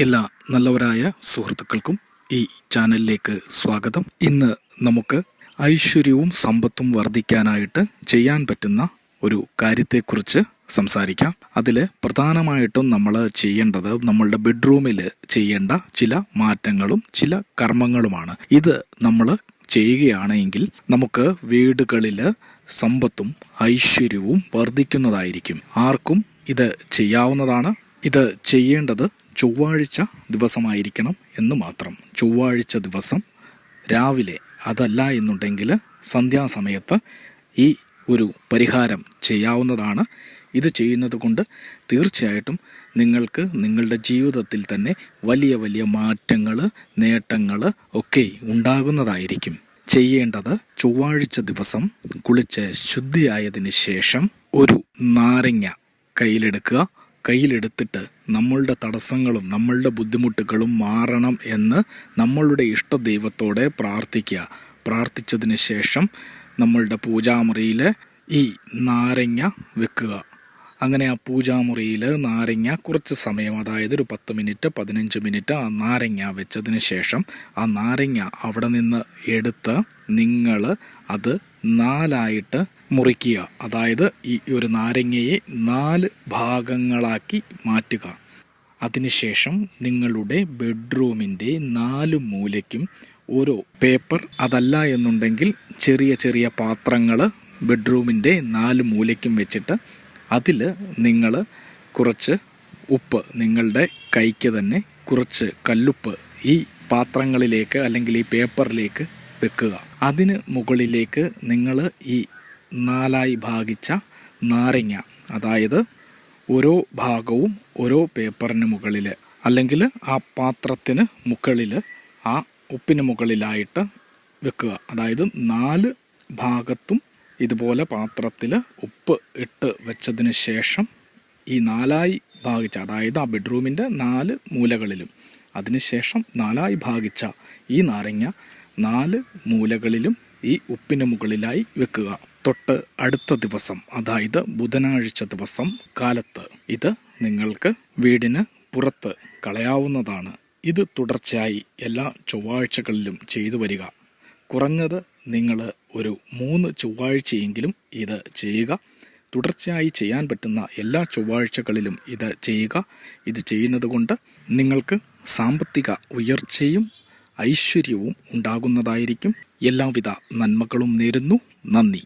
എല്ലാ നല്ലവരായ സുഹൃത്തുക്കൾക്കും ഈ ചാനലിലേക്ക് സ്വാഗതം. ഇന്ന് നമുക്ക് ഐശ്വര്യവും സമ്പത്തും വർദ്ധിക്കാനായിട്ട് ചെയ്യാൻ പറ്റുന്ന ഒരു കാര്യത്തെക്കുറിച്ച് സംസാരിക്കാം. അതിൽ പ്രധാനമായിട്ടും നമ്മൾ ചെയ്യേണ്ടത് നമ്മളുടെ ബെഡ്റൂമിൽ ചെയ്യേണ്ട ചില മാറ്റങ്ങളും ചില കർമ്മങ്ങളുമാണ്. ഇത് നമ്മൾ ചെയ്യുകയാണെങ്കിൽ നമുക്ക് വീടുകളിൽ സമ്പത്തും ഐശ്വര്യവും വർദ്ധിക്കുന്നതായിരിക്കും. ആർക്കും ഇത് ചെയ്യാവുന്നതാണ്. ഇത് ചെയ്യേണ്ടത് ചൊവ്വാഴ്ച ദിവസമായിരിക്കണം എന്ന് മാത്രം. ചൊവ്വാഴ്ച ദിവസം രാവിലെ, അതല്ല എന്നുണ്ടെങ്കിൽ സന്ധ്യാസമയത്ത് ഈ ഒരു പരിഹാരം ചെയ്യാവുന്നതാണ്. ഇത് ചെയ്യുന്നത് കൊണ്ട് തീർച്ചയായിട്ടും നിങ്ങൾക്ക് നിങ്ങളുടെ ജീവിതത്തിൽ തന്നെ വലിയ വലിയ മാറ്റങ്ങൾ, നേട്ടങ്ങൾ ഒക്കെ ഉണ്ടാകുന്നതായിരിക്കും. ചെയ്യേണ്ടത് ചൊവ്വാഴ്ച ദിവസം കുളിച്ച് ശുദ്ധിയായതിന് ശേഷം ഒരു നാരങ്ങ കയ്യിലെടുത്തിട്ട് നമ്മളുടെ തടസ്സങ്ങളും നമ്മളുടെ ബുദ്ധിമുട്ടുകളും മാറണം എന്ന് നമ്മളുടെ ഇഷ്ടദൈവത്തോടെ പ്രാർത്ഥിച്ചതിന് ശേഷം നമ്മളുടെ പൂജാമുറിയിൽ ഈ നാരങ്ങ വെക്കുക. അങ്ങനെ ആ പൂജാമുറിയിൽ നാരങ്ങ കുറച്ച് സമയം, അതായത് ഒരു 10 മിനിറ്റ് 15 മിനിറ്റ് ആ നാരങ്ങ വെച്ചതിന് ശേഷം ആ നാരങ്ങ അവിടെ നിന്ന് എടുത്ത് നിങ്ങൾ അത് 4 മുറിക്കുക. അതായത് ഈ ഒരു നാരങ്ങയെ 4 ഭാഗങ്ങളാക്കി മാറ്റുക. അതിനുശേഷം നിങ്ങളുടെ ബെഡ്റൂമിൻ്റെ 4 മൂലയ്ക്കും ഓരോ പേപ്പർ, അതല്ല എന്നുണ്ടെങ്കിൽ ചെറിയ ചെറിയ പാത്രങ്ങൾ ബെഡ്റൂമിൻ്റെ 4 മൂലയ്ക്കും വെച്ചിട്ട് അതിൽ നിങ്ങൾ കുറച്ച് ഉപ്പ്, നിങ്ങളുടെ കൈക്ക് തന്നെ കുറച്ച് കല്ലുപ്പ് ഈ പാത്രങ്ങളിലേക്ക് അല്ലെങ്കിൽ ഈ പേപ്പറിലേക്ക് വെക്കുക. അതിന് മുകളിലേക്ക് നിങ്ങൾ ഈ 4 ഭാഗിച്ച നാരങ്ങ, അതായത് ഓരോ ഭാഗവും ഓരോ പേപ്പറിന് മുകളിൽ അല്ലെങ്കിൽ ആ പാത്രത്തിന് മുകളിൽ ആ ഉപ്പിന് മുകളിലായിട്ട് വെക്കുക. അതായത് 4 ഭാഗത്തും ഇതുപോലെ പാത്രത്തിൽ ഉപ്പ് ഇട്ട് വെച്ചതിന് ശേഷം ഈ 4 ഭാഗിച്ച, അതായത് ആ ബെഡ്റൂമിൻ്റെ 4 മൂലകളിലും അതിനുശേഷം 4 ഭാഗിച്ച ഈ നാരങ്ങ 4 മൂലകളിലും ഈ ഉപ്പിന് മുകളിലായി വെക്കുക. തൊട്ട് അടുത്ത ദിവസം, അതായത് ബുധനാഴ്ച ദിവസം കാലത്ത് ഇത് നിങ്ങൾക്ക് വീടിന് പുറത്ത് കളയാവുന്നതാണ്. ഇത് തുടർച്ചയായി എല്ലാ ചൊവ്വാഴ്ചകളിലും ചെയ്തു വരിക. കുറഞ്ഞത് നിങ്ങൾ ഒരു 3 ചൊവ്വാഴ്ചയെങ്കിലും ഇത് ചെയ്യുക. തുടർച്ചയായി ചെയ്യാൻ പറ്റുന്ന എല്ലാ ചൊവ്വാഴ്ചകളിലും ഇത് ചെയ്യുക. ഇത് ചെയ്യുന്നത് കൊണ്ട് നിങ്ങൾക്ക് സാമ്പത്തിക ഉയർച്ചയും ഐശ്വര്യവും ഉണ്ടാകുന്നതായിരിക്കും. എല്ലാവിധ നന്മകളും നേരുന്നു. നന്ദി.